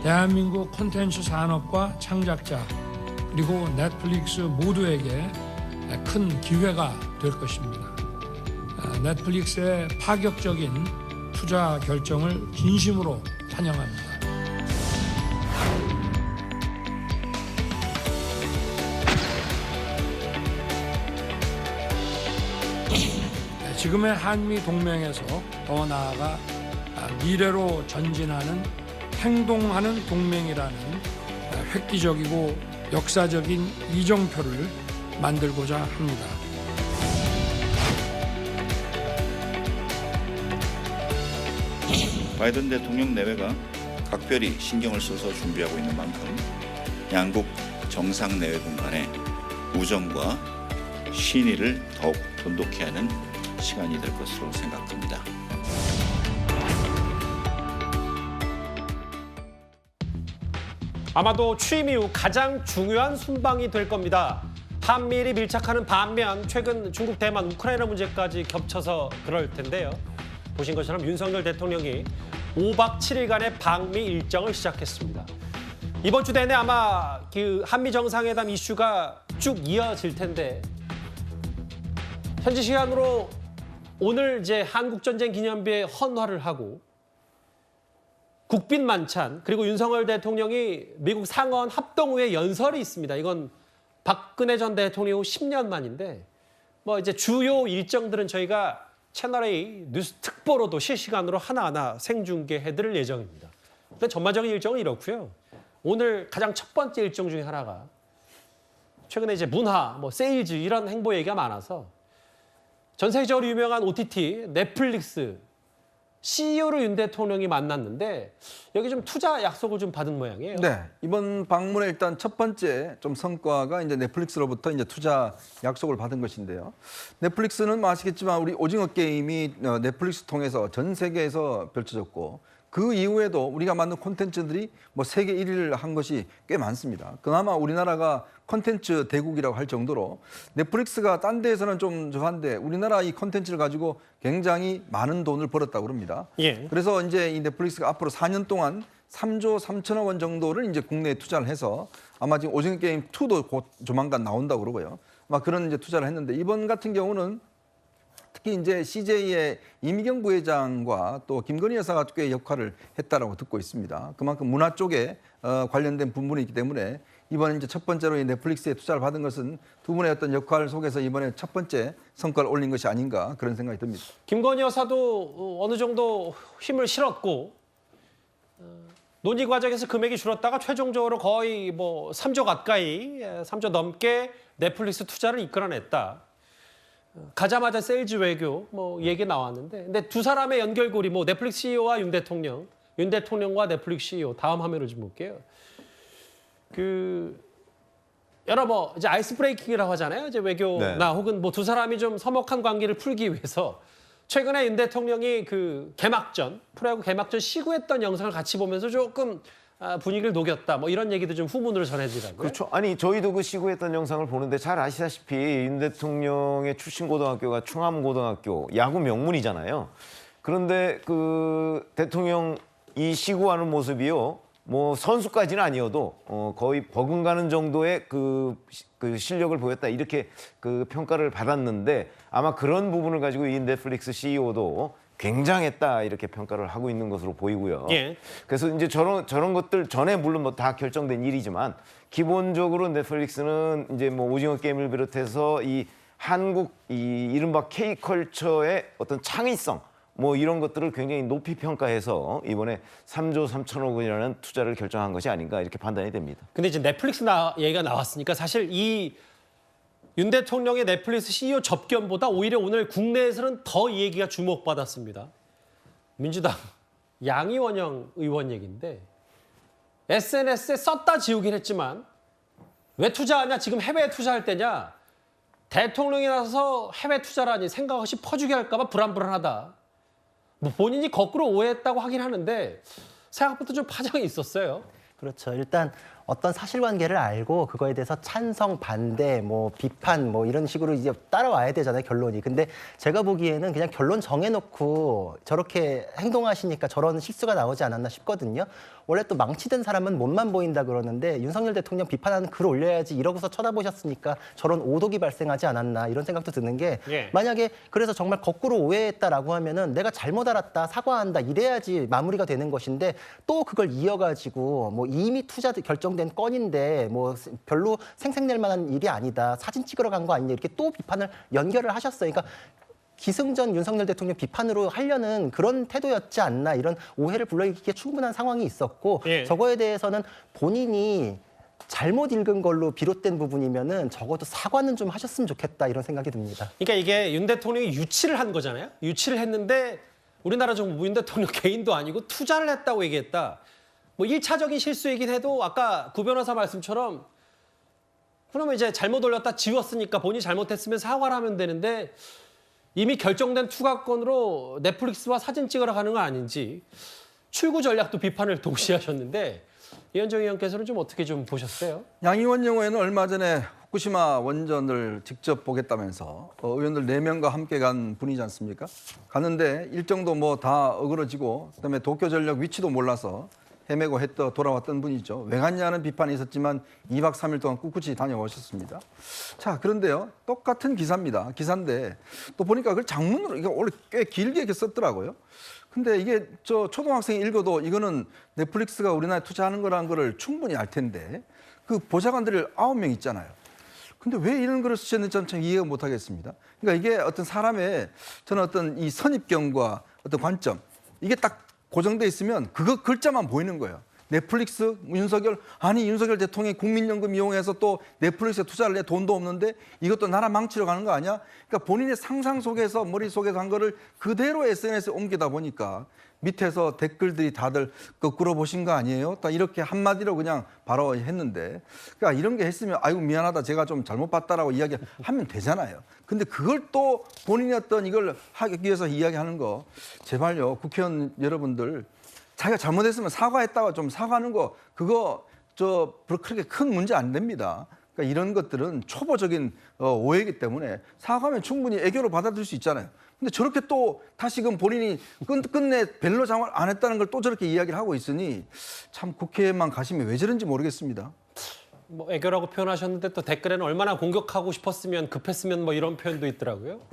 대한민국 콘텐츠 산업과 창작자 그리고 넷플릭스 모두에게 큰 기회가 될 것입니다. 넷플릭스의 파격적인 투자 결정을 진심으로 환영합니다. 지금의 한미 동맹에서 더 나아가 미래로 전진하는 행동하는 동맹이라는 획기적이고 역사적인 이정표를 만들고자 합니다. 바이든 대통령 내외가 각별히 신경을 써서 준비하고 있는 만큼 양국 정상내외군 간의 우정과 신의를 더욱 돈독히 하는 시간이 될 것으로 생각합니다. 아마도 취임 이후 가장 중요한 순방이 될 겁니다. 한미일이 밀착하는 반면 최근 중국, 대만, 우크라이나 문제까지 겹쳐서 그럴 텐데요. 보신 것처럼 윤석열 대통령이 5박 7일간의 방미 일정을 시작했습니다. 이번 주 내내 아마 그 한미 정상회담 이슈가 쭉 이어질 텐데 현지 시간으로 오늘 이제 한국전쟁 기념비에 헌화를 하고 국빈 만찬 그리고 윤석열 대통령이 미국 상원 합동의회 연설이 있습니다. 이건 박근혜 전 대통령 후 10년 만인데 뭐 이제 주요 일정들은 저희가 채널A 뉴스 특보로도 실시간으로 하나하나 생중계해드릴 예정입니다. 근데 전반적인 일정은 이렇고요. 오늘 가장 첫 번째 일정 중에 하나가 최근에 이제 문화, 뭐 세일즈 이런 행보 얘기가 많아서 전 세계적으로 유명한 OTT 넷플릭스 CEO를 윤 대통령이 만났는데 여기 좀 투자 약속을 좀 받은 모양이에요. 네, 이번 방문의 일단 첫 번째 좀 성과가 이제 넷플릭스로부터 이제 투자 약속을 받은 것인데요. 넷플릭스는 뭐 아시겠지만 우리 오징어 게임이 넷플릭스 통해서 전 세계에서 펼쳐졌고 그 이후에도 우리가 만든 콘텐츠들이 뭐 세계 1위를 한 것이 꽤 많습니다. 그나마 우리나라가 콘텐츠 대국이라고 할 정도로 넷플릭스가 딴 데에서는 좀 저한데 우리나라 이 콘텐츠를 가지고 굉장히 많은 돈을 벌었다고 합니다. 예. 그래서 이제 이 넷플릭스가 앞으로 4년 동안 3조 3천억 원 정도를 이제 국내에 투자를 해서 아마 지금 오징어 게임 2도 곧 조만간 나온다고 그러고요. 막 그런 이제 투자를 했는데 이번 같은 경우는 특히 이제 CJ의 이미경 부회장과 또 김건희 여사가 꽤 역할을 했다라고 듣고 있습니다. 그만큼 문화 쪽에 관련된 부분이 있기 때문에 이번에 이제 첫 번째로 이 넷플릭스에 투자를 받은 것은 두 분의 어떤 역할 속에서 이번에 첫 번째 성과를 올린 것이 아닌가 그런 생각이 듭니다. 김건희 여사도 어느 정도 힘을 실었고 논의 과정에서 금액이 줄었다가 최종적으로 거의 뭐 3조 가까이 3조 넘게 넷플릭스 투자를 이끌어냈다. 가자마자 세일즈 외교 뭐 얘기 나왔는데 근데 두 사람의 연결고리 뭐 넷플릭스 CEO와 윤 대통령과 넷플릭스 CEO 다음 화면을 좀 볼게요. 그 여러 뭐 이제 아이스 브레이킹이라고 하잖아요. 이제 외교나 네. 혹은 뭐 두 사람이 좀 서먹한 관계를 풀기 위해서 최근에 윤 대통령이 그 개막전 프로야구 개막전 시구했던 영상을 같이 보면서 조금 분위기를 녹였다. 뭐 이런 얘기도 좀 후문으로 전해지더라고요. 그렇죠. 아니 저희도 그 시구했던 영상을 보는데 잘 아시다시피 윤 대통령의 출신 고등학교가 충암고등학교 야구 명문이잖아요. 그런데 그 대통령 이 시구하는 모습이요. 뭐 선수까지는 아니어도 거의 버금가는 정도의 그 실력을 보였다 이렇게 그 평가를 받았는데 아마 그런 부분을 가지고 이 넷플릭스 CEO도 굉장했다 이렇게 평가를 하고 있는 것으로 보이고요. 예. 그래서 이제 저런 것들 전에 물론 뭐 다 결정된 일이지만 기본적으로 넷플릭스는 이제 뭐 오징어 게임을 비롯해서 이 한국 이 이른바 K컬처의 어떤 창의성 뭐 이런 것들을 굉장히 높이 평가해서 이번에 3조 3천억 원이라는 투자를 결정한 것이 아닌가 이렇게 판단이 됩니다. 근데 이제 넷플릭스 얘기가 나왔으니까 사실 이 윤 대통령의 넷플릭스 CEO 접견보다 오히려 오늘 국내에서는 더 이 얘기가 주목받았습니다. 민주당 양이원영 의원 얘기인데 SNS에 썼다 지우긴 했지만 왜 투자하냐? 지금 해외에 투자할 때냐? 대통령이 나서 해외 투자라니 생각 없이 퍼주게 할까 봐 불안불안하다. 뭐 본인이 거꾸로 오해했다고 하긴 하는데 생각보다 좀 파장이 있었어요. 그렇죠. 일단 어떤 사실관계를 알고 그거에 대해서 찬성, 반대, 뭐 비판 뭐 이런 식으로 이제 따라와야 되잖아요, 결론이. 근데 제가 보기에는 그냥 결론 정해놓고 저렇게 행동하시니까 저런 실수가 나오지 않았나 싶거든요. 원래 또 망치된 사람은 몸만 보인다 그러는데 윤석열 대통령 비판하는 글 올려야지 이러고서 쳐다보셨으니까 저런 오독이 발생하지 않았나 이런 생각도 드는 게 예. 만약에 그래서 정말 거꾸로 오해했다라고 하면은 내가 잘못 알았다 사과한다 이래야지 마무리가 되는 것인데 또 그걸 이어가지고 뭐 이미 투자 결정된 건인데 뭐 별로 생색낼 만한 일이 아니다 사진 찍으러 간 거 아니냐 이렇게 또 비판을 연결을 하셨어요. 그러니까 기승전 윤석열 대통령 비판으로 하려는 그런 태도였지 않나 이런 오해를 불러일으키기에 충분한 상황이 있었고 예. 저거에 대해서는 본인이 잘못 읽은 걸로 비롯된 부분이면은 적어도 사과는 좀 하셨으면 좋겠다 이런 생각이 듭니다. 그러니까 이게 윤 대통령이 유치를 한 거잖아요. 유치를 했는데 우리나라 정부 윤 대통령 개인도 아니고 투자를 했다고 얘기했다. 뭐 1차적인 실수이긴 해도 아까 구 변호사 말씀처럼 그러면 이제 잘못 올렸다 지웠으니까 본인이 잘못했으면 사과를 하면 되는데 이미 결정된 투과건으로 넷플릭스와 사진 찍으러 가는 거 아닌지 출구 전략도 비판을 동시에 하셨는데 이현정 의원께서는 좀 어떻게 좀 보셨어요? 양 의원 경우에는 얼마 전에 후쿠시마 원전을 직접 보겠다면서 의원들 4명과 함께 간 분이지 않습니까? 갔는데 일정도 뭐 다 어그러지고 그다음에 도쿄전력 위치도 몰라서 헤매고 돌아왔던 분이죠. 왜 갔냐는 비판이 있었지만 2박 3일 동안 꿋꿋이 다녀오셨습니다. 자, 그런데요. 똑같은 기사입니다. 기사인데 또 보니까 그걸 장문으로 이게 원래 꽤 길게 이렇게 썼더라고요. 근데 이게 저 초등학생이 읽어도 이거는 넷플릭스가 우리나라에 투자하는 거라는 거를 충분히 알 텐데 그 보좌관들이 9명 있잖아요. 근데 왜 이런 글을 쓰셨는지 저는 참 이해가 못 하겠습니다. 그러니까 이게 어떤 사람의 저는 어떤 이 선입견과 어떤 관점 이게 딱 고정돼 있으면 그거 글자만 보이는 거예요. 넷플릭스, 윤석열, 아니 윤석열 대통령이 국민연금 이용해서 또 넷플릭스에 투자를 해 돈도 없는데 이것도 나라 망치러 가는 거 아니야? 그러니까 본인의 상상 속에서 머릿속에서 한 거를 그대로 SNS에 옮기다 보니까 밑에서 댓글들이 다들 거꾸로 보신 거 아니에요? 딱 이렇게 한마디로 그냥 바로 했는데 그러니까 이런 게 했으면 아이고 미안하다 제가 좀 잘못 봤다라고 이야기하면 되잖아요. 근데 그걸 또 본인이 어떤 이걸 하기 위해서 이야기하는 거 제발요 국회의원 여러분들 자기가 잘못했으면 사과했다가 좀 사과하는 거 그거 그렇게 큰 문제 안 됩니다. 그러니까 이런 것들은 초보적인 오해이기 때문에 사과하면 충분히 애교로 받아들일 수 있잖아요. 근데 저렇게 또 다시금 본인이 끝내 벨로 장을 안 했다는 걸 또 저렇게 이야기를 하고 있으니 참 국회에만 가시면 왜 저런지 모르겠습니다. 뭐 애교라고 표현하셨는데 또 댓글에는 얼마나 공격하고 싶었으면 급했으면 뭐 이런 표현도 있더라고요.